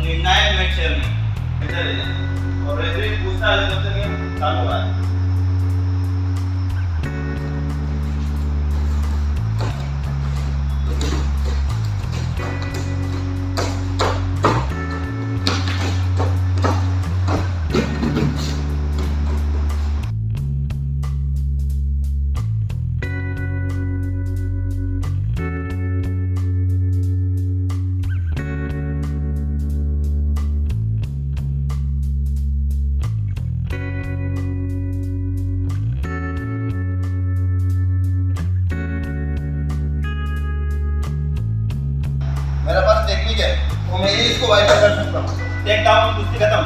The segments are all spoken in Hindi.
भिड़ना है मिड शेयर में, इधर है और रेफरी पूछता है जब तक गेम चालू हुआ है। मेरे पास टेक्निक है तो मैं ही इसको वाइपर कर सकता हूँ। टेक डाउन, कुश्ती खत्म।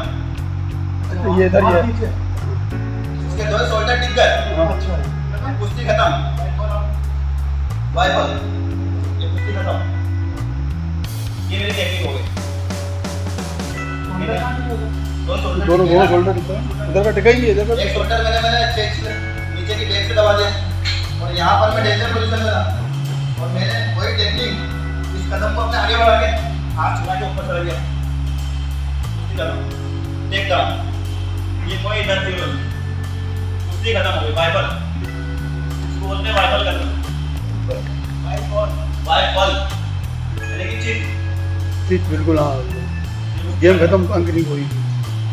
ये इधर ये इसके दो शोल्डर टिक गए, कुश्ती खत्म। वाइपर, ये कुश्ती खत्म। ये मेरी टेक्निक हो गई। दोनों शोल्डर टिका है, इधर का टिका ही है, इधर का एक शोल्डर मैंने चेस्ट से नीचे की लेग से दबा दिया और यहाँ पर मैं डेंजर पोजीशन में था और मैंने वही टेक्निक इस कदम को अपने आगे बढ़ा के हाथ छुड़ा के ऊपर चला गया। कुश्ती खत्म, टेक डाउन। ये कोई इधर जीरो नहीं, कुश्ती खत्म हो गई। वाइपर, इसको बोलते हैं वाइपर करना। वाइपर यानी कि चीज बिल्कुल। हाँ, गेम खत्म, अंक नहीं हुई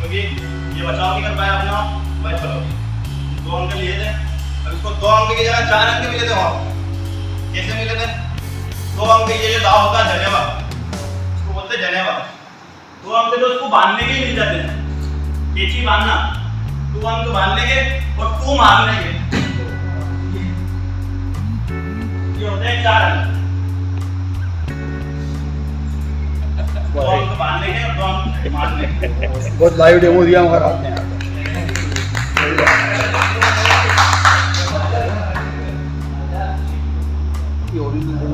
क्योंकि ये बचाव नहीं कर पाया अपना, वाइपर हो गई। 2 अंक लिए थे, अब इसको 2 अंक की जगह 4 अंक मिले थे। वहाँ कैसे मिले थे? 2 अंक ये जो दाव होता है जनेवा, इसको बोलते हैं जनेवा। 2 अंक तो उसको बांधने के मिल जाते हैं, केची बांधना, 2 अंक बांधने के और 2 मारने के, ये होते हैं 4 अंक। 2 अंक बांधने के और 2 अंक मारने के। बहुत लाइव डेमो दिया हमारा हाथ में।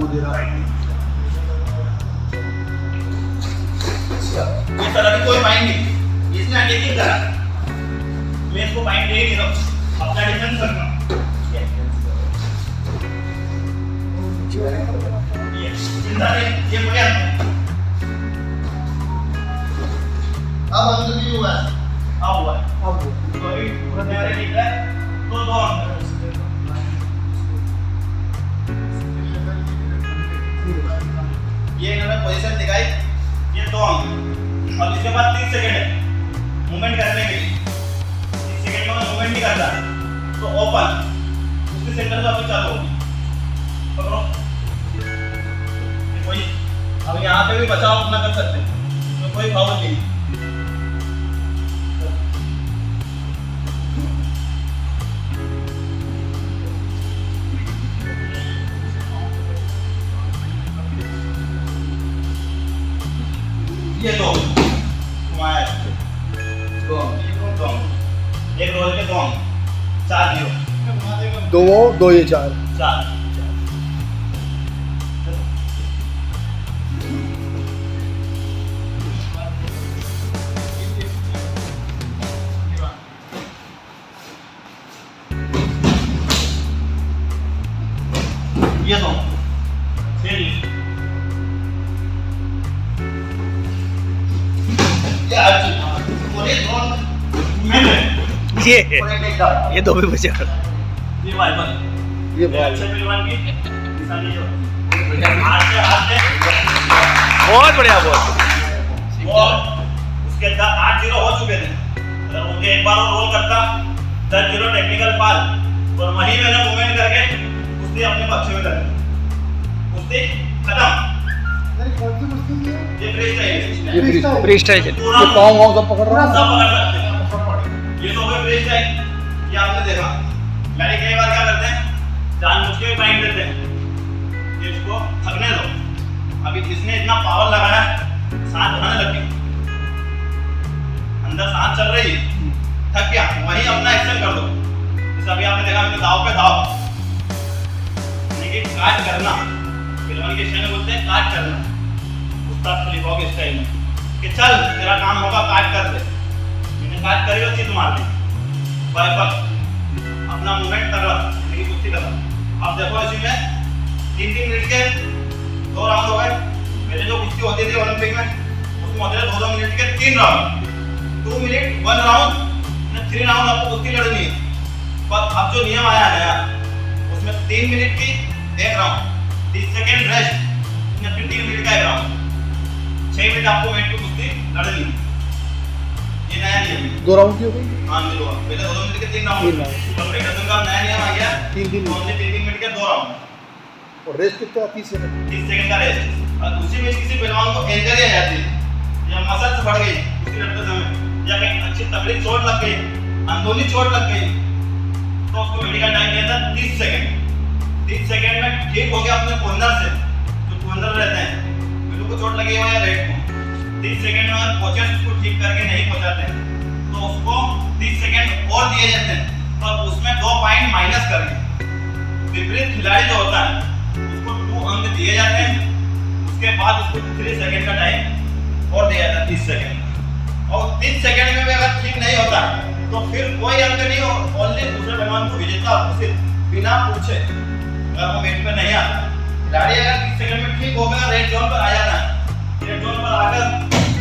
दे रहा है इस तरह की कोई माइंड नहीं, इसने अटैकिंग करा, मैं इसको माइंड दे नहीं रहा हूँ, अपना डिफेंस करना। ये जिंदा है, ये मुझे अब अंदर भी हुआ है, अब हुआ है, तो अभी पूरा तैयारी लिख रहा है, तो 2 अंक। ये इन्होंने पोजीशन दिखाई, ये 2 अंक और इसके बाद 30 सेकंड है मूवमेंट करने के लिए। 30 सेकंड में मूवमेंट नहीं करता तो ओपन, उसके सेंटर से अभी चालू होगी। पकड़ो, कोई अब यहाँ पे भी बचाव अपना कर सकते हैं, तो कोई फाउल नहीं। ये 2 घुमाया, 2 एक रोल के 2 अंक, 4 जीरो, 2 ये 4 ये 2 6 ये 2 भी बचा। ये वाइपर, ये अच्छे पहलवान की निशानी जो हाथ से बहुत बढ़िया, बहुत उसके 8 जीरो हो चुके थे। अगर मुझे एक बार रोल करता 10 जीरो टेक्निकल फाल और वहीं मैंने मूवमेंट करके कुश्ती अपने पक्ष में कर दी, कुश्ती खत्म। ये फ्री स्टाइल है, ये पाँव सब पकड़ रहा है, सब पकड़ सकते हैं। ये तो फ्री स्टाइल, ये आपने देखा। मैंने कई बार क्या करते हैं, जानबूझ के माइंड देते हैं कि इसको थकने दो। अभी इसने इतना पावर लगाया, सांस बनाने लग गई, अंदर सांस चल रही है, थक गया, वहीं अपना एक्शन कर दो। जैसे अभी आपने देखा मैंने दाव पे दाव, लेकिन काट करना, पहलवान के स्टाइल में बोलते हैं काट करना, उस्ताद खलीफा के स्टाइल में कि चल तेरा काम होगा काट कर दे। मैंने काट करी और चीज मार दी, वाइपर अपना मूवमेंट कर रहा, लेकिन कुश्ती कर रहा। अब देखो इसी में 3-3 मिनट के 2 राउंड हो गए। पहले जो कुश्ती होती थी ओलंपिक में, उसमें होते हैं 2-2 मिनट के 3 राउंड, 2 मिनट 1 राउंड, 3 राउंड आपको कुश्ती लड़नी है। पर अब जो नियम आया नया, उसमें 3 मिनट की 1 राउंड, 30 सेकंड रेस्ट, फिर 3 मिनट का 1 राउंड, 6 मिनट आपको वेट की कुश्ती लड़नी है। ये नया नियम है। 2 राउंड की हो गई। हाँ मिलो, पहले 2 मिनट के 3 राउंड, और फेडरेशन का नया नियम आ गया 3 ओनली 3 मिनट के 2 राउंड, और रेस्ट कितना 30 सेकंड। 30 सेकंड का रेस्ट। और उसी में किसी पहलवान को इंजरी आ जाती है या मसल्स बढ़ गई कुश्ती लड़ते समय, या कहीं अच्छी तगड़ी चोट लग गई, अंदरूनी चोट लग गई, तो उसको मेडिकल टाइम दिया था 30 सेकंड। 30 सेकंड में ठीक हो गया अपने कॉर्नर से, जो कॉर्नर रहते हैं, बिल्कुल को चोट लगी हो या रेड को, 30 सेकंड में अगर कोचेस उसको ठीक करके नहीं पहुंचाते हैं तो उसको 30 सेकंड और दिए जाते हैं, और उसमें 2 पॉइंट माइनस करके विपरीत खिलाड़ी जो होता है उसको 2 अंक दिए जाते हैं। उसके बाद उसको 3 सेकंड का टाइम और दिया जाता है 30 सेकंड, और 30 सेकंड में भी अगर ठीक नहीं होता तो फिर कोई अंक नहीं हो, ओनली दूसरे पहलवान को विजेता सिर्फ बिना पूछे, अगर वो वेट पे नहीं आता खिलाड़ी अगर 30 सेकंड में ठीक होगा, रेड जोन पर आ जाना है, रेड जोन पर आकर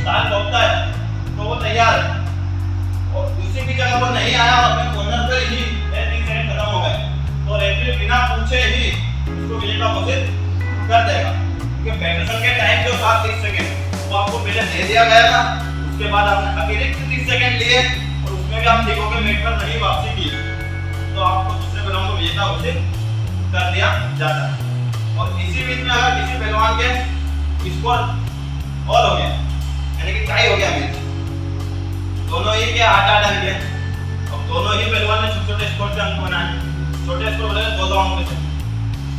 ताल ठोकता है तो वो तैयार है, और उसी की जगह वो नहीं आया और अपने कॉर्नर पर ही 30 सेकंड खत्म हो गए तो रेफरी बिना पूछे ही उसको विजेता घोषित कर देगा। क्योंकि फेडरेशन के टाइम जो था 30 सेकंड वो आपको पहले दे दिया गया था, उसके बाद आपने अतिरिक्त 30 सेकंड लिए और उसमें भी आप ठीक होकर मेट पर नहीं वापसी की तो आपको दूसरे पहलवान को विजेता घोषित कर दिया जाता है। और इसी बीच में अगर किसी पहलवान के स्कोर ऑल हो गया, यानी कि टाई हो गया मैच, दोनों ही के 8-8 अंक है, अब दोनों ही पहलवान ने छोटे-छोटे स्कोर से अंक बनाए, छोटे स्कोर बोले 2-2 अंक से,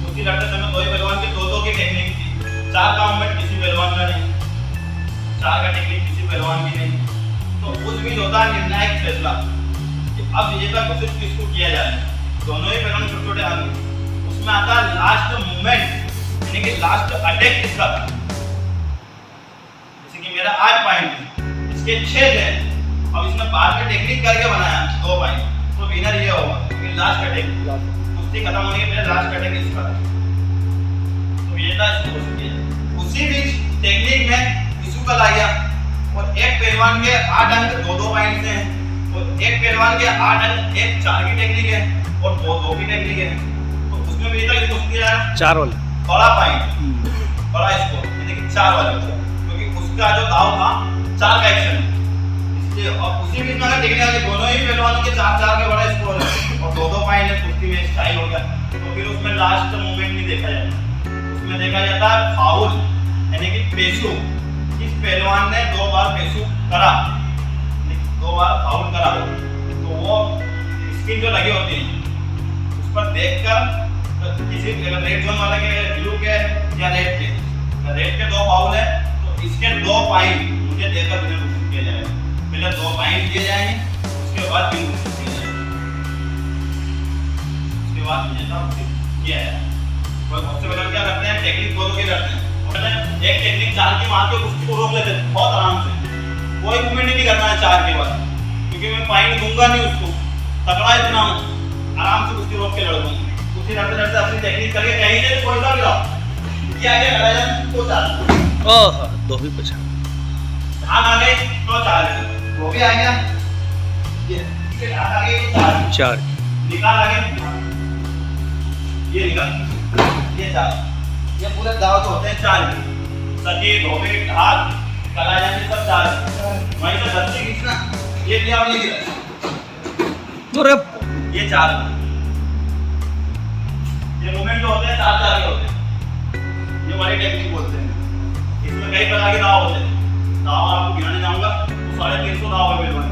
उसी लड़ते समय दो ही पहलवान के 2-2 की टेक्निक थी, 4 का मूवमेंट किसी पहलवान का नहीं, 4 का टेक्निक किसी पहलवान की नहीं, तो उस बीच होता है निर्णायक फैसला कि अब विजेता घोषित किसको किया जाए। दोनों ही पहलवान छोटे-छोटे अंक, उसमें आता है लास्ट मूवमेंट, यानी कि लास्ट अटैक किसका था। जैसे कि मेरा 8 पॉइंट है, इसके 6 थे, अब इसमें बाद में टेक्निक करके बनाया 2 पॉइंट, तो विनर ये होगा क्योंकि लास्ट अटैक कुश्ती खत्म होने के पहले लास्ट अटैक इसका था, तो विजेता इसको घोषित किया। उसी बीच टेक्निक में इशू कल आ गया और एक पहलवान के 8 अंक 2-2 पॉइंट से हैं, और एक पहलवान के 8 अंक 1-4 की टेक्निक है और 2-2 की टेक्निक है, तो उसमें विजेता किसको किया है 4 वाला बड़ा पॉइंट, बड़ा स्कोर, यानी कि 4 वाला, क्योंकि उसका जो दाव था 4 का एक्शन, इसलिए और उसी बीच में अगर देखने आगे दोनों ही पहलवानों के 4-4 के बड़ा स्कोर है और 2-2 पॉइंट है, कुश्ती में स्टाइल हो गया, तो फिर उसमें लास्ट मूवमेंट नहीं देखा जाता, उसमें देखा जाता है फाउल, यानी कि पेशू, इस पहलवान ने 2 बार पेशू करा, 2 बार फाउल करा, तो वो स्किन जो लगी होती है उस पर देखकर किसी रेड जोन वाले के ब्लू के या रेड के 2 फाउल है तो इसके 2 पॉइंट मुझे देकर मुझे घोषित किया जाएगा। पहले 2 पॉइंट दिए जाएंगे, उसके बाद बिल घोषित किया जाएगा, उसके बाद विजेता घोषित किया जाएगा। और बहुत से पहलवान क्या करते हैं, टेक्निक 2-2 की करते हैं, एक टेक्निक 4 की मार के कुश्ती को रोक लेते हैं बहुत आराम से, कोई मूवमेंट नहीं करना है 4 के बाद, क्योंकि मैं पॉइंट दूंगा नहीं उसको, तगड़ा इतना आराम से कुश्ती रोक के लड़ूंगा, कुश्ती लड़ते लड़ते अपनी टेक्निक करके कहीं से कोई सा गिरा क्या आगे खड़ा जाए तो 4, ओह 2 भी बचा, धान आ गए तो 4, वो भी आ गया, ये इसके धान आ गए तो 4, निकाल आ गए, ये निकाल, ये 4, ये पूरे दाव तो होते हैं 4 के, सजी धोबी ढाक कला जाने सब 4, वहीं से दस्ती खींचना, ये दिया और ये गिरा, ये 4, ये मूवमेंट जो होते हैं 4-4 के होते हैं, ये वाली टेक्निक बोलते हैं। इसमें कई प्रकार के दाव होते हैं, दाव आपको गिनाने जाऊंगा तो 350 दाव है पहलवान,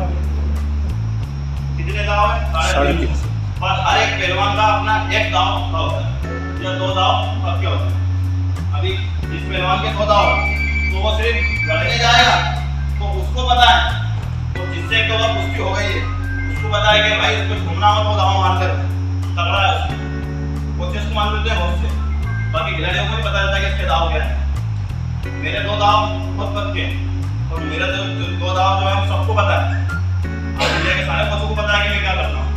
कितने दाव है 350, पर हर एक पहलवान का अपना एक दाव होता है या 2 दाव पक्के होते हैं। अभी जिस पहलवान के 2 दाव तो वो सिर्फ लड़ने जाएगा तो उसको पता है, तो जिससे एक बार कुश्ती हो गई है उसको पता है कि भाई उसको घूमना हो तो दाव मार कर तगड़ा है उसको, कोचेस को मान लेते हैं बहुत से, बाकी खिलाड़ियों को भी पता रहता है कि इसके दाव क्या है। मेरे 2 दाव बहुत पक्के हैं और मेरा जो 2 दाव जो है सबको पता है, इंडिया के सारे कोचों को पता है कि मैं क्या करता हूँ,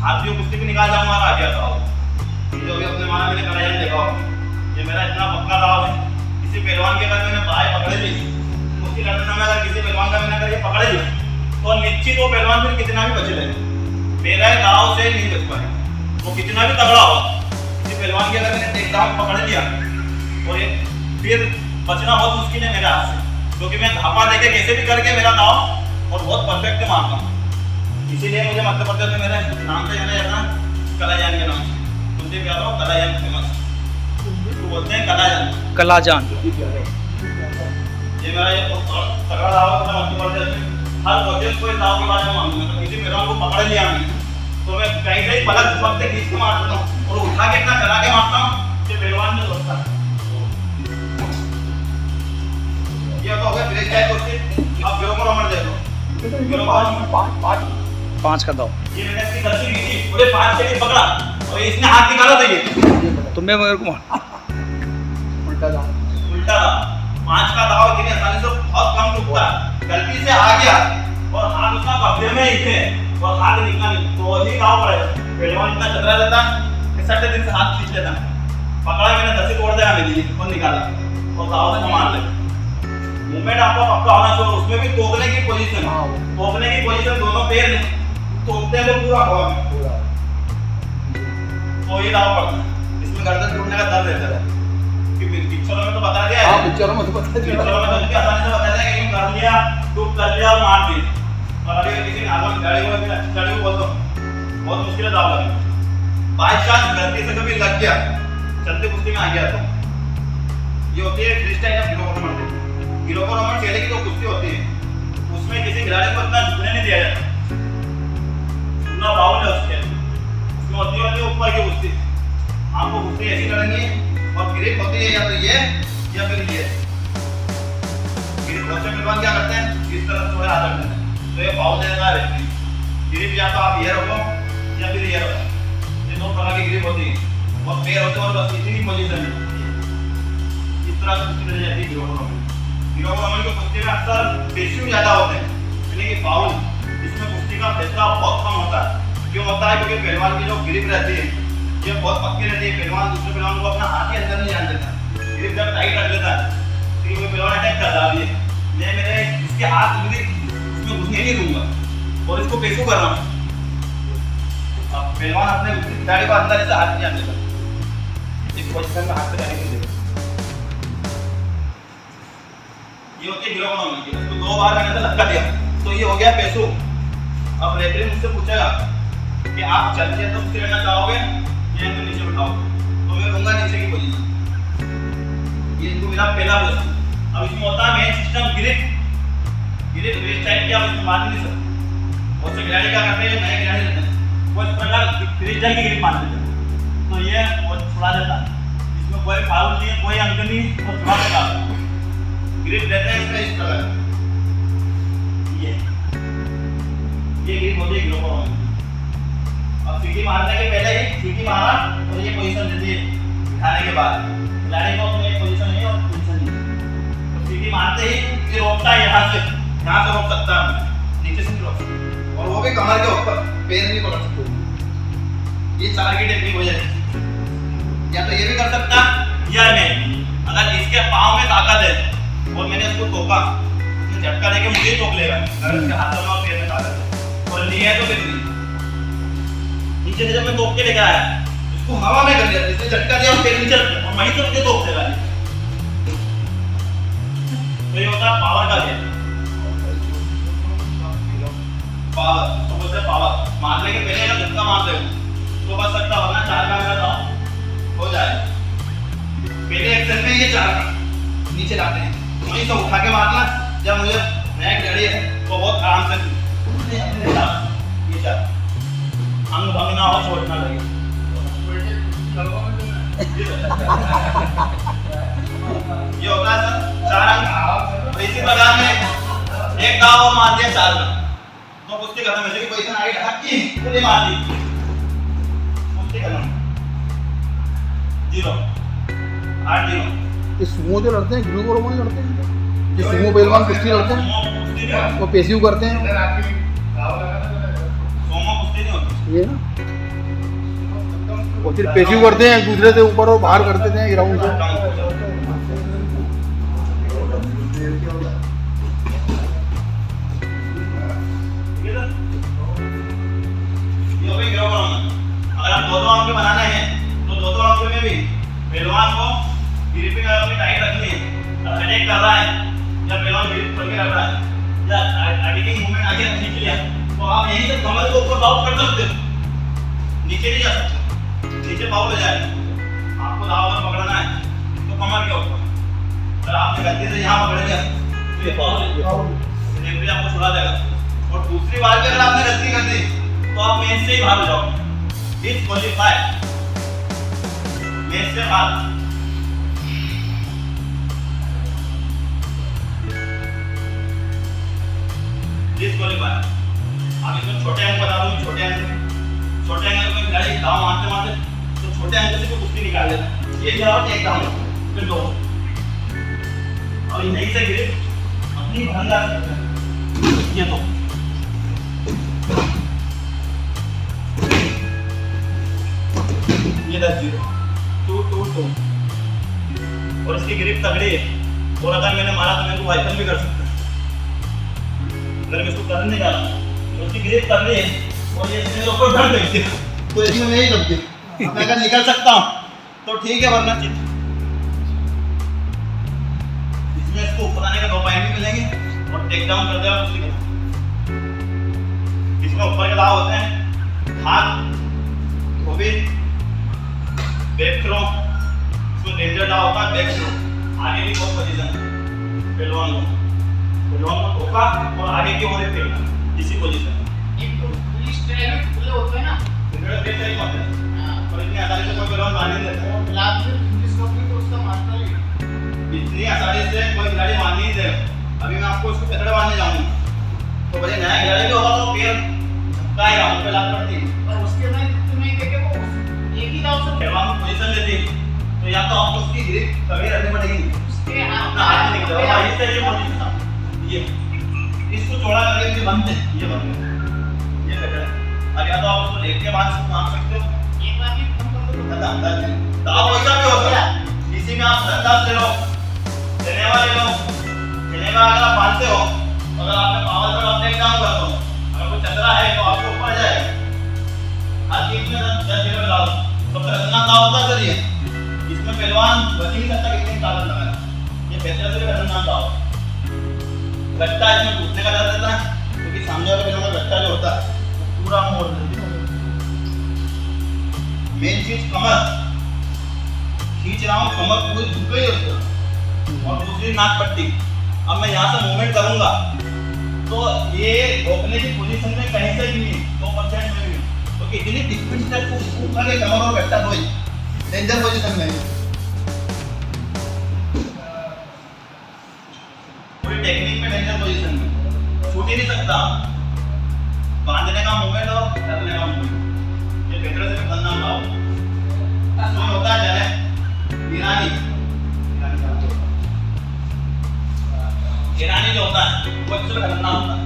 हाथ भी कुश्ती भी निकाल जाऊंगा और आ गया दाव, जो भी अपने माना मैंने कराया देखा हो, ये मेरा इतना पक्का दाव है। किसी पहलवान के अगर मैंने बाएं पकड़े ली, उसकी लड़ते समय अगर पकड़ लिया तो निश्चित वो पहलवान फिर कितना भी बचे लगे, मेरा दाव से नहीं बच पाए, वो कितना भी तगड़ा हो। किसी पहलवान के अगर मैंने टेक डाउन पकड़ लिया और ये फिर बचना बहुत मुश्किल है मेरे हाथ से, क्योंकि मैं धापा देके कैसे भी करके मेरा दाव और बहुत परफेक्ट मारता हूँ। इसीलिए मुझे मध्य प्रदेश में मेरे नाम से जाना जाता है कलाजान के नाम से। तुमसे क्या हो कलाजान फेमस, तो बोलते हैं कलाजान। कलाजान ये मेरा ये तगड़ा दाव है मध्य प्रदेश में। हर ऑडियंस को इस दाव के बारे में मालूम है। तो किसी पहलवान को पकड़ लिया मैंने तो मैं कहीं से पलक झपकते खींच के मार देता हूँ और उठा के इतना चला के मारता हूँ कि पहलवान में सोचता है। ये तो हो गया फ्रेश टाइप उसके। अब गिरो को रमण देखो, गिरो पाँच का दाव। ये मैंने इसकी गलती की थी, पूरे 5 सेकंड पकड़ा और इसने हाथ निकाला तो ये तुम्हें मेरे को उल्टा दाव। उल्टा था। 5 का दाव इतनी आसानी से बहुत कम टूटता है। गलती से आ गया और हाथ उसका कब्जे में ही थे और हाथ निकला नहीं तो वही दाव पड़ेगा। पहलवान इतना चतरा रहता कि सट्टे दिन से हाथ खींच लेता, पकड़ा मैंने 10 तोड़ दिया मेरे लिए और निकाला और दाव से मार ले। मूवमेंट आपका पक्का होना चाहिए, उसमें भी टोकने की पोजीशन, टोकने की पोजीशन दोनों पैर नहीं टोकते हैं तो पूरा हवा में तो ये दाव पड़ता है। इसमें गर्दन टूटने का दर्द रहता है कि पिक्चरों में तो बता दिया है, पिक्चरों में तो बता दिया, पिक्चरों में तो इतनी आसानी से बता दिया कि यूं कर लिया टूट कर लिया और मार दी। और अभी किसी ने आगे गाड़ी को बोल दो बहुत मुश्किल है दाव लगना। बाई चांस गलती से कभी लग गया चलते कुश्ती में आ गया तो ये होती है फ्री स्टाइल ऑफ गिरो टूर्नामेंट। गिरो टूर्नामेंट खेले की जो कुश्ती होती है उसमें किसी खिलाड़ी को इतना झुकने नहीं दिया जाता, झुकना बाउल है उसके उसमें होती है ऊपर की कुश्ती। आपको कुश्ती ऐसी करनी है और ग्रिप होती है या तो ये या फिर ये। ग्रिप बहुत से पहलवान क्या करते हैं इस तरह थोड़ा हाथ रखते हैं तो ये बाउल देगा रेफरी। ग्रिप या तो आप ये रखो या फिर ये रखो, ये दो तरह की ग्रिप होती है और पैर होते हैं और बस इतनी पोजीशन है। इस तरह से कुश्ती रह जाती है गिरो टूर्नामेंट। गिरो टूर्नामेंट की कुश्ती में अक्सर पेशियों ज्यादा होते हैं यानी कि बाउल, इसमें कुश्ती का फैसला बहुत कम होता है। क्यों होता है? क्योंकि पहलवान की जो ग्रिप रहती है ये बहुत पक्की रहती है। पहलवान दूसरे पहलवान को अपना हाथ ही अंदर नहीं जाने देता, ग्रिप जब टाइट रख लेता है तो कोई पहलवान अटैक कर रहा है मैं मेरे इसके हाथ मेरे उसमें घुसने नहीं दूंगा और इसको पेशू कर रहा हूँ। अब पहलवान अपने खिलाड़ी को अंदर से हाथ नहीं जाने देता, इस पोजीशन में हाथ से जाने नहीं देता। ये होती है गिरो टूर्नामेंट की। तो 2 बार मैंने तो धक्का दिया तो ये हो गया पेशू। अब रेफरी मुझसे पूछेगा कि आप चलते तो कुश्ती लड़ना चाहोगे या तो नीचे बैठाओगे, तो मैं लूंगा नीचे की पोजीशन। ये इनको मेरा पहला प्रश्न। अब इसमें होता है main system grip waste time की आप इसमें मार नहीं सकते। बहुत से खिलाड़ी क्या करते हैं, नए खिलाड़ी रहते हैं वो इस प्रकार फ्रीज टाइम की ग्रिप मार देते हैं तो ये छुड़ा देता है। इसमें कोई फाउल नहीं, कोई अंक नहीं और छुड़ा देगा। ग्रिप देते हैं इसमें इस प्रकार ये ग्रिप होती है गिरो टूर्नामेंट। अब सीटी मारने के पहले ही सीटी मारा और ये पोजीशन देती है बिठाने के बाद खिलाड़ी को अपने पोजीशन नहीं और पोजीशन नहीं। तो सीटी मारते ही ये रोकता है, यहाँ से रोक सकता है, नीचे से रोक सकता है और वो भी कमर के ऊपर, पैर नहीं पकड़ सकते। ये 4 की टेक्निक हो जाएगी। या तो ये भी कर सकता या नहीं। अगर इसके पाँव में ताकत है और मैंने उसको टोका तो झटका देके मुझे टोक लेगा। अगर इसके हाथों में और पैर में ताकत है और लिया है तो फिर नहीं। नीचे से जब मैं टोक के लेकर आया इसको हवा में कर दिया, इसने झटका दिया और पैर नीचे रख दिया और वहीं से मुझे टोक देगा। तो ये होता है पावर का खेल। पावर तो बोलते हैं पावर। मारने के पहले अगर धक्का मारते हो तो बच सकता, वरना 4 का मेरा दाव हो जाए। पहले एक्शन में ये 4 नीचे लाते हैं, वहीं से उठा के मारना। जब मुझे नया खिलाड़ी है तो बहुत आराम से ये 4 अंग भंग ना हो, चोट ना लगे। ये होता है सर 4 अंक। और इसी प्रकार में एक दाव और मार दिया 4 का तो कुश्ती खत्म। ऐसे की पोजीशन आई ढक की पूरी मार दी, कुश्ती खत्म। 0 8-0। ये सुमो जो लड़ते हैं गिरो टूर्नामेंट लड़ते हैं, ये सुमो पहलवान कुश्ती लड़ते हैं वो पेशियों करते हैं। सोमो कुश्ती नहीं होती ये ना वो सिर्फ पेशियों करते हैं, दूसरे से ऊपर और बाहर कर देते हैं ग्राउंड से। अटैक कर रहा है या पहलवान ग्रिप करके रख रहा है या अटैकिंग मूवमेंट आगे खींच लिया, तो आप यहीं से कमर को ऊपर बाउंड कर सकते हो, नीचे नहीं जा सकते, नीचे बाउंड हो जाएगा। आपको दाव अगर पकड़ना है तो कमर के ऊपर, अगर आपने गलती से यहाँ पकड़ लिया तो ये फाउल है, रेफरी आपको छुड़ा देगा। और दूसरी बार भी अगर आपने गलती कर दी तो आप मैच से ही बाहर हो जाओगे, डिस्क्वालीफाई, मैच से बाहर। डिस्क्वालीफाई। अब इसमें छोटे अंक बता दूं, छोटे अंक में खिलाड़ी दाव मारते मारते तो छोटे अंक से कुश्ती निकाल लेता है, ये गिरावट एक दाव फिर दो, और यहीं से गिरे अपनी भंगा ये दो, ये 10-0 2-2-2, और इसकी ग्रिप तगड़ी है, और अगर मैंने मारा तो मैं तो वाइपन भी कर सकता, अगर मैं इसको करने जा रहा हूँ तो उसकी ग्रिप तगड़ी है और ये इसमें ऊपर धड़ देती है, तो इसमें मैं ही दबती हूँ। मैं अगर निकल सकता हूँ तो ठीक है, वरना चित इसमें इसको ऊपर आने का 2 पॉइंट भी मिलेंगे और टेक डाउन कर देगा उसी के। इसमें ऊपर के दाव होते हैं हाथ, गोभी, बैक थ्रो, इसमें डेंजर दाव होता है बैक थ्रो, आगे की बहुत पोजीशन है पहलवान को ठोका और आगे की ओर फेंकना, इसी पोजीशन में। एक तो पुलिस ट्रेन खुले होते हैं ना, इधर देख सही होते हैं और इतनी आसानी से कोई पहलवान मार नहीं देता, लाभ से पुलिस कंपनी तो उसका मास्टर ही है। इतनी आसानी से कोई खिलाड़ी मार नहीं देगा। अभी मैं आपको उसको पकड़ मारने जाऊंगा तो बड़े नया खिलाड़ी भी होगा तो पैर झपकाएगा, उन पे लात पड़ती है, और उसके में तुम्हें देखे वो एक ही दाव से पहलवान को पोजीशन लेती है तो या तो आपको उसकी ग्रिप तगड़ी रखनी पड़ेगी, उसके हाथ अपना हाथ नहीं निकलेगा, ये सही पोजीशन था ये, इसको चौड़ा करके ये बंद है, ये बंद है, ये पकड़। अब या तो आप उसको लेके बाद से मार सकते हो, एक बार भी फोन कर दो दादा अंदर दाव वैसा भी होता है, इसी में आप धंधा ले लो, चने वाले लो, चने का अगर आप बांधते हो, अगर आपने पावर पर अपने काम कर दो, अगर कोई चतरा है तो आपको ऊपर जाएगा, हर चीज में 10 डालो, सबसे खतरनाक दाव होता है सर ये, इसमें पहलवान बच नहीं सकता कितनी ताकत लगाए, ये बेहतर से खतरनाक दाव गट्टा इसमें घुसने का डर रहता है, क्योंकि सामने वाले पहलवान का गट्टा जो होता है वो पूरा मोड़ देता है। मेन चीज कमर खींच रहा हूँ, कमर पूरी झुक गई है उसको, और दूसरी नाक पट्टी। अब मैं यहाँ से मूवमेंट करूंगा तो ये रोकने की पोजीशन में कहीं से भी नहीं, 2% में भी, क्योंकि इतनी डिस्टेंस तक ऊपर के कमर और गट्टा दो ही डेंजर पोजीशन में है, पूरी टेक्निक में डेंजर पोजीशन में छूट ही नहीं सकता, बांधने का मूवमेंट और करने का मूवमेंट, ये बेहतर से करना होगा। तो होता है जाने ईरानी जो होता है वो एक्चुअली खतरनाक होता है।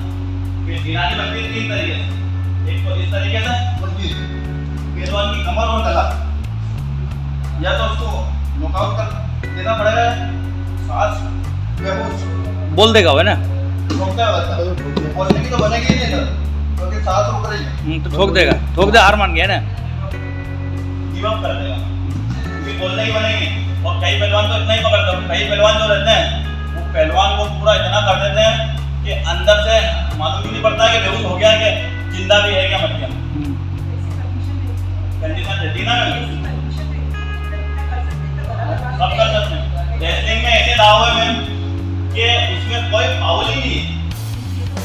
ईरानी बनती है 3 तरीके से, एक तो इस तरीके से पहलवान की कमर और गला, या तो उसको नॉकआउट कर देना पड़ेगा, सांस बेहोश बोल देगा वो ना, रोकता है बच्चा, पहुंचने की तो बनेगी ही नहीं सर, क्योंकि सांस रुक रही है, तो ठोक दे, हार मान गया ना, गिव अप कर देगा, क्योंकि बोलने ही बनेगी। और कई पहलवान तो इतना ही पकड़ते हैं, कई पहलवान जो रहते हैं वो पहलवान को पूरा इतना कर देते हैं कि अंदर से मालूम ही नहीं पड़ता कि बेहोश हो गया कि जिंदा भी है क्या मर गया, कंडीशन रहती है ना, सब कर सकते हैं। रेसलिंग में ऐसे दाव है मैम कि उसमें कोई फाउल ही नहीं है,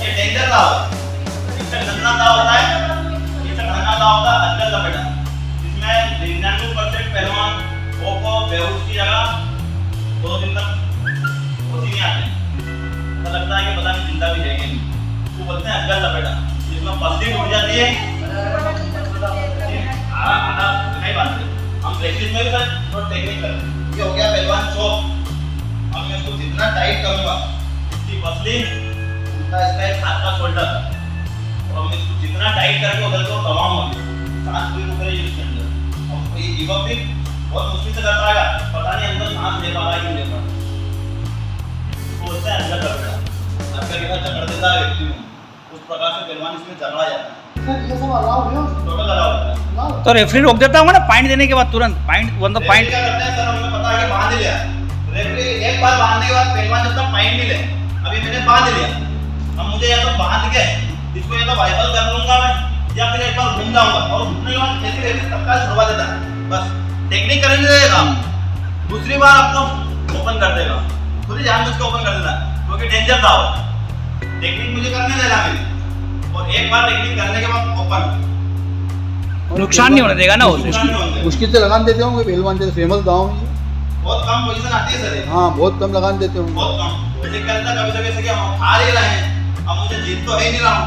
ये डेंजर दाव है, इससे खतरनाक दाव होता है, अजगर लपेटा, इसमें 99% पहलवान को बेहोश की जगह 2 दिन तक होश ही नहीं आते, ऐसा लगता है कि पता नहीं जिंदा भी है कि नहीं, वो बोलते हैं अजगर लपेटा, जिसमें पसली उठ जाती है, नहीं बांधते हम प्रैक्टिस में भी सर थोड़ा टेक्निक करते हैं। ये हो गया पहलवान चोक, अब मैं इसको जितना टाइट करूंगा इसकी पसली उतना इसका एक हाथ का शोल्डर, और मैं इसको जितना टाइट करके उधर को दबाऊंगा, सांस पूरी रुक रही है इसके अंदर, और ये गिव अप भी बहुत मुश्किल से कर पाएगा, पता नहीं अंदर सांस ले पाएगा कि नहीं ले पाएगा, बोलते हैं अंदर लपेटा, अंदर के साथ जकड़ देता है व्यक्ति में, उस प्रकार से पहलवान इसमें जकड़ा जाता है, ये सब अलाउ है, टोटल अलाउ होता है। तो रेफरी रोक देता होगा ना पॉइंट देने के बाद तुरंत, पॉइंट रेफरी क्या करते हैं सर, हमें पता है कि बांध लिया, रेफरी एक बार बांध बांधने के बाद पहलवान जब तक फाइन नहीं ले, अभी मैंने बांध लिया, अब मुझे या तो बांध के इसको या तो वाइबल कर लूंगा मैं, या फिर एक बार घूम जाऊंगा और घूमने के बाद ऐसे ऐसे तत्काल छुड़वा देता है, बस टेक्निक करने देगा, दूसरी बार आपको ओपन कर देगा, खुद ही जानबूझ के ओपन कर देता है क्योंकि डेंजर था वो, टेक्निक मुझे करने देगा मेरी, और एक बार टेक्निक करने के बाद ओपन, नुकसान नहीं होने देगा ना उसे। नुकसान नहीं होने देगा। मुश्किल से लगान देते होंगे पहलवान, जैसे फेमस गाँव में बहुत कम पोजीशन आती है सर ये। हाँ बहुत कम लगान देते होंगे। बहुत कम, मुझे क्या लगता है कभी कभी ऐसे कि हम हार ही रहे हैं, अब मुझे जीत तो है ही नहीं रहा हूँ,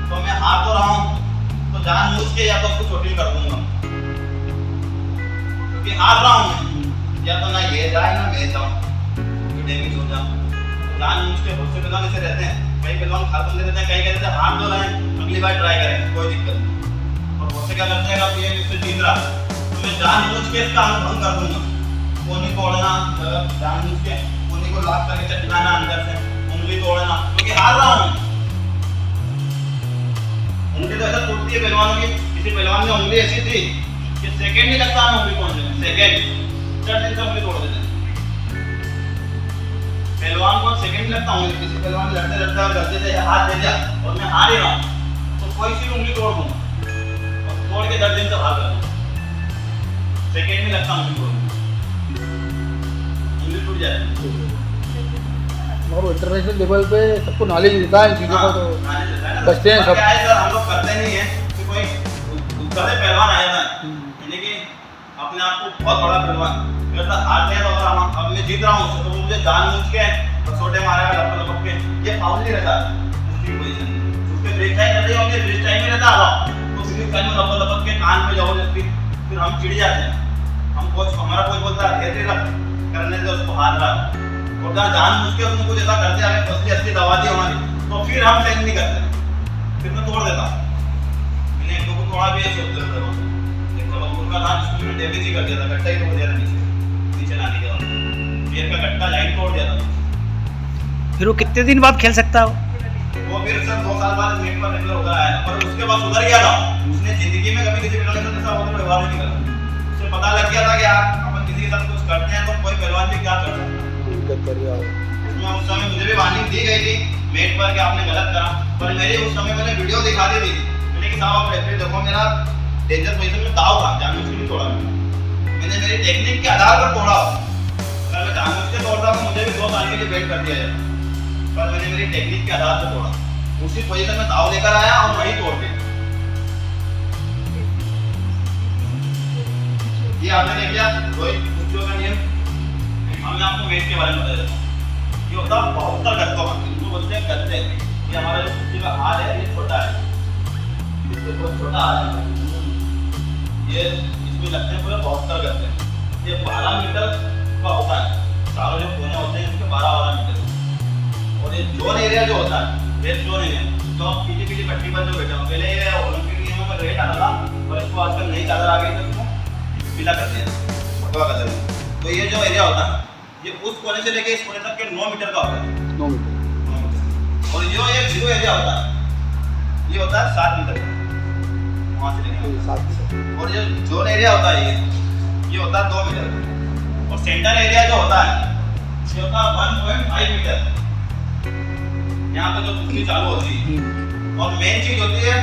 तो मैं हार तो रहा हूँ तो जानबूझ के या तो उसको चोटिल कर दूंगा, क्योंकि हार रहा हूँ, या तो ना ये जाए ना मैं जाऊँ, डैमेज हो जाऊँ, जानबूझ के बहुत से पहलवान ऐसे रहते हैं, कई पहलवान खातम दे देते हैं, कई कहते हैं हार तो रहे हैं अगली बार ट्राई करें कोई दिक्कत नहीं, और बहुत से क्या करते हैं कि ये इससे जीत रहा तो मैं जानबूझ के इसका भंग कर दूंगा, कोनी तोड़ना, जानबूझ के कोनी को लॉक करके चटकाना अंदर से, उंगली तोड़ना, क्योंकि हार रहा हूँ। उंगली तो ऐसा टूटती है पहलवानों की, किसी पहलवान की उंगली ऐसी थी कि सेकंड नहीं लगता हमें उंगली पहुंचने में, सेकंड चट दिन से उंगली तोड़ देते हैं पहलवान को, सेकंड नहीं लगता उंगली, किसी पहलवान लड़ते लड़ते गलती से हाथ दे दिया और मैं हार ही रहा हूँ तो कोई सी उंगली तोड़ दूंगा और तोड़ के 10 दिन से भाग रहा हूँ, सेकंड नहीं लगता उंगली तोड़ने, उंगली टूट जाए। और इंटरनेशनल लेवल पे सबको नॉलेज देता है इन चीज़ों का, तो बचते हैं सब। क्या है सर, हम लोग करते नहीं है कि कोई कदे पहलवान आ जाता है, यानी कि अपने आप को बहुत बड़ा पहलवान कहता हारते हैं, तो अगर हम अब मैं जीत रहा हूँ तो मुझे जानबूझ के छोटे मारेगा लपक लपक के, ये फाउल नहीं रहता उसकी पोजीशन, उसके ब्रेक टाइम रहती होंगे, ब्रेक टाइम में रहता है तो ब्रेक टाइम में लपक लपक के कान पे जाओ जैसे, फिर हम चिढ़ जाते हैं, हम कोच हमारा कोच बोलता है धीरे धीरे करने से उसको हार रहा है, और जहाँ जानबूझ के उसने कुछ ऐसा करते आगे फसली असली दबा दी हमारी, तो फिर हम चेंज नहीं करते, फिर मैं तोड़ देता हूँ। मैंने एक दो को तोड़ा भी है, एक जबलपुर का था जिसको मैंने डैमेज ही कर दिया था, गट्टा ही तोड़ दिया था नीचे लाने के बाद, पैर का गट्टा लाइन तोड़ दिया था। फिर वो कितने दिन बाद खेल सकता हो? वो फिर सर 2 साल बाद नेट पर रेगुलर होता है, पर उसके बाद सुधर गया था, उसने जिंदगी में कभी किसी पहलवान के साथ ऐसा होता व्यवहार नहीं करा, उसे पता लग गया था कि यार अपन किसी के साथ कुछ करते हैं तो कोई पहलवान भी क्या कर सकता है। उसमें उस समय मुझे भी वार्निंग दी गई थी मेट पर कि आपने गलत करा, पर मेरी उस समय मैंने वीडियो दिखा दी थी, मैंने कि साहब आप रेफरी देखो मेरा डेंजर पोजीशन में दाव था, जानबूझ के नहीं तोड़ा मैंने मेरी टेक्निक के आधार पर तोड़ा, अगर मैं जानबूझ के तोड़ता तो मुझे भी 2 साल के लिए वेट कर दिया जाता, पर मैंने मेरी टेक्निक के आधार पर तोड़ा, उसी पोजीशन में दाव लेकर आया और वही तोड़ दिया। ये आपने देख लिया रोहित कुश्तियों का नियम, मैं आपको वेट के बारे में बता देता हूँ। ये होता है 72 गत्तों का, इसको बोलते हैं गत्ते, ये हमारा जो कुश्ती का हार है ये छोटा है, ये बहुत छोटा हार है, ये इसमें लगते हैं पूरे 72 गत्ते, ये 12 मीटर का होता है, चारों जो कोने होते हैं इसके 12 मीटर, और ये जोन एरिया जो होता है रेड जोन एरिया, तो आप पीली पीली पट्टी पर जो बैठे हो, पहले ये ओलंपिक नियमों में रेड आता था, और इसको आजकल नई चादर आ गई तो इसको पीला करते हैं, भगवा कलर में। तो ये जो एरिया होता है ये उस कोने से लेके इस कोने तक के 9 मीटर का होता है, 9 मीटर, और जो ये जीरो एरिया होता है ये होता है 7 मीटर का, वहाँ से लेके 7 मीटर, और जो जोन एरिया होता है ये होता है 2 मीटर का, और सेंटर एरिया जो होता है ये होता है 1.5 मीटर, यहाँ पे जो कुश्ती चालू होती है, और मेन चीज होती है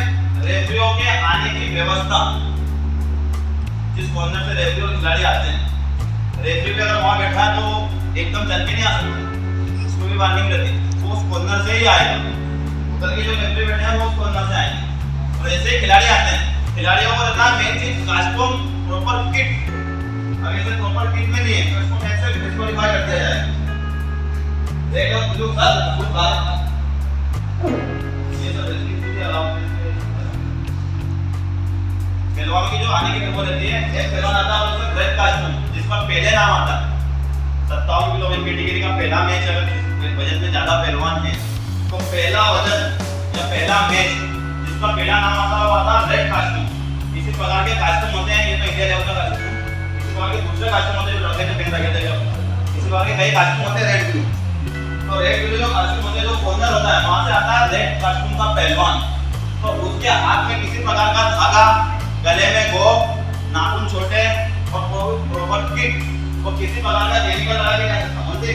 रेफरियों के आने की व्यवस्था, जिस कॉर्नर से रेफरी और खिलाड़ी आते हैं, रेफरी भी अगर वहाँ बैठा है तो एकदम चल के नहीं आ सकता, उसको भी वार्निंग रहती है, वो उस कॉर्नर से ही आएगा, उधर के जो रेफरी बैठे हैं वो उस कॉर्नर से आएंगे, और ऐसे ही खिलाड़ी आते हैं, खिलाड़ियों को रहता है मेन चीज कास्ट्यूम प्रॉपर किट, अगर इसे प्रॉपर किट में नहीं है तो इसको कैसे डिस्क्वालीफाई कर दिया जाएगा, रेड और ब्लू सर फुल बार ये सब रेस्ट्रिक्शन अलाउ पहलवानों की जो आने की वो रहती है, एक पहलवान आता है उसका रेड कास्ट्यूम जिसका पहले नाम आता है, 57 किलो वेट कैटेगरी का पहला मैच, अगर वजन में ज्यादा पहलवान है तो पहला वजन या पहला मैच जिसका पहला नाम आता है वो आता है रेड कास्ट्यूम। इसी प्रकार के कास्ट्यूम होते हैं, ये तो इंडिया लेवल का कास्ट्यूम, इसी प्रकार के दूसरे कास्ट्यूम होते हैं जो लड़के ने पहन रखे थे, इसी प्रकार के कई कास्ट्यूम होते हैं रेड ब्लू, तो रेड ब्लू जो कास्ट्यूम होते हैं जो कॉर्नर होता है वहां से आता है रेड कास्ट्यूम का पहलवान, तो उसके हाथ में किसी प्रकार का धागा, गले में गोप, नाखून छोटे और प्रॉपर किट, वो किसी प्रकार का जेल का लगा के नहीं समझते,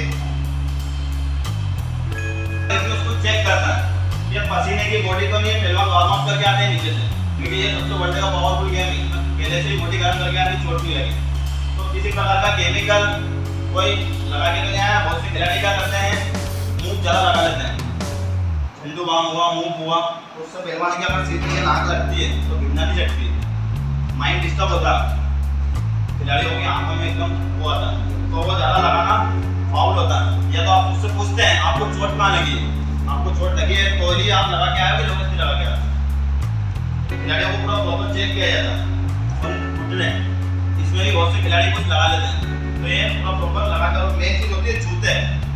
की बॉडी तो नहीं है, पहलवान वार्म अप करके आते हैं नीचे से, क्योंकि ये सबसे वर्ल्ड का पावरफुल गेम है, पहले से ही बॉडी गर्म करके आती, चोट नहीं लगी। तो किसी प्रकार का केमिकल कोई लगा के नहीं आया। बहुत से खिलाड़ी क्या करते हैं, मुंह ज़्यादा लगा लेते हैं, हिंदू बाम हुआ, मुंह हुआ, तो उससे पहलवान की अगर सीधी है नाक लगती है तो गिरना नहीं सकती, माइंड डिस्टर्ब होता है, खिलाड़ियों की आंखों में एकदम वो आता है, तो वो ज़्यादा लगाना फाउल होता है। या तो आप उससे पूछते हैं आपको चोट कहाँ लगी, आपको चोट लगी है तो ही आप लगा के आए हो, लोग नहीं लगा के आए। खिलाड़ियों को पूरा प्रॉपर चेक किया जाता है। और घुटने इसमें भी बहुत से खिलाड़ी कुछ लगा लेते हैं, तो ये पूरा प्रॉपर लगा कर। मेन चीज होती है जूते,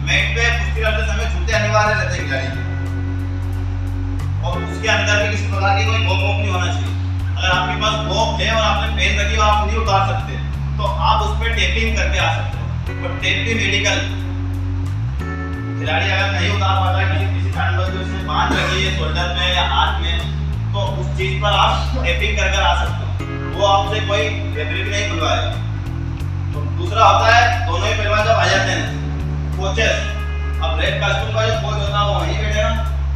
मैट पे कुश्ती करते समय जूते अनिवार्य रहते हैं खिलाड़ी के, और उसके अंदर भी किसी प्रकार की कोई भोक नहीं होना चाहिए। अगर आपके पास भोक है और आपने पहन रखी हो, आप नहीं उतार सकते, तो आप उस पर टेपिंग करके आ सकते हो। और टेप भी मेडिकल, खिलाड़ी अगर नहीं उतार पाता किसी कारणवश जो इसने बांध रखी है शोल्डर में या हाथ में, तो उस चीज पर आप टेपिंग कर आ सकते हो, वो आपसे कोई फैब्रिक नहीं खुलवाएगा। तो दूसरा होता है दोनों ही पहलवान जब आ जाते हैं, कोचेस, अब रेड कास्ट्यूम का जो कोच होता है वो वहीं बैठेगा,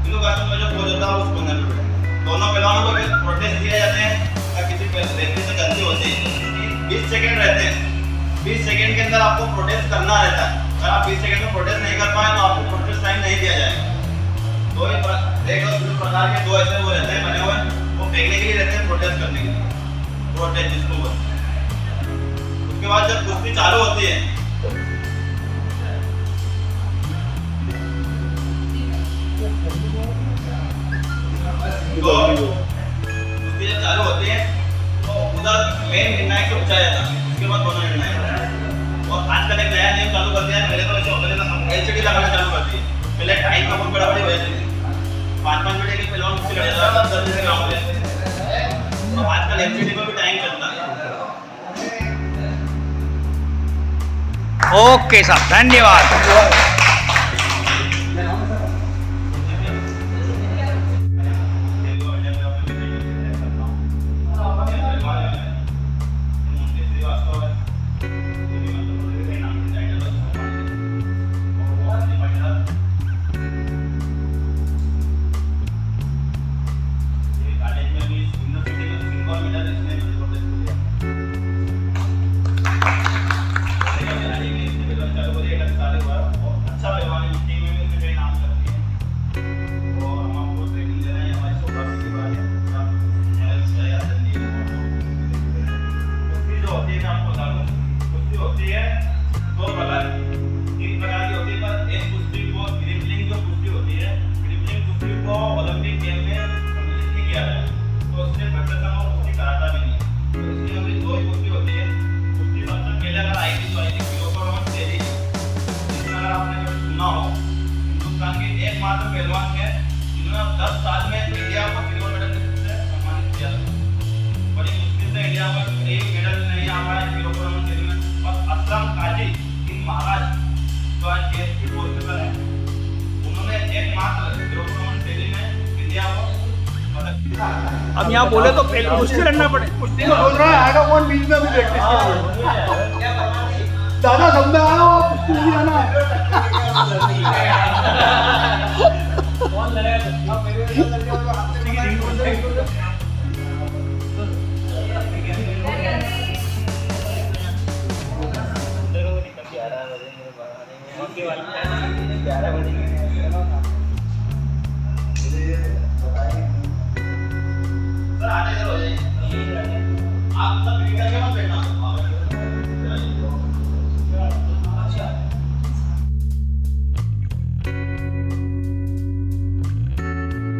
ब्लू कास्ट्यूम का जो कोच होता है वो उस कोने पे बैठेगा। दोनों पहलवानों को प्रोटेस्ट दिए जाते हैं, या किसी रेफरी से गलती होती है 20 सेकंड रहते हैं, 20 सेकंड के अंदर आपको प्रोटेस्ट करना रहता है। अगर आप 20 सेकंड में प्रोटेस्ट नहीं कर पाए तो आपको प्रोटेस्ट टाइम नहीं दिया जाएगा। दो प्रकार के दो ऐसे वो रहते हैं बने हुए, वो फेंकने के लिए रहते हैं, प्रोटेस्ट करने के लिए, प्रोटेस्ट जिसको बोलते हैं। उसके बाद जब कुश्ती चालू होती है तो कुश्ती जब चालू होती है तो उधर मेन निर्णायक से पूछा जाता है, उसके बाद दोनों निर्णायक। और आजकल एक नया नियम चालू कर दिया है, पहले तो ऐसे होता था, एलसीडी लगाना चालू कर दिए। पहले टाइम का बहुत बड़ा बड़ी वजह थी, 5-5 मिनट के पहलवान कुश्ती लड़ जाता था, 10 से ग्राउंड में। तो आजकल एलसीडी पर भी टाइम चलता है। ओके साहब, धन्यवाद। एकमात्र पहलवान है जिन्होंने 10 साल में इंडिया को सिल्वर मेडल से सम्मानित किया था। बड़ी मुश्किल से इंडिया में एक मेडल नहीं आ पाया हीरो टूर्नामेंट में। और असलम काजी इन महाराष्ट्र जो आज जीएसपी गोलकीपर है, उन्होंने एकमात्र हीरो टूर्नामेंट में इंडिया को पदक दिया। अब यहाँ बोले तो पहले कुश्ती लड़ना पड़े, कुश्ती तो बोल रहा है आएगा कौन बीच में भी प्रैक्टिस के लिए। दादा समझा आया हो, कुश्ती नहीं आना।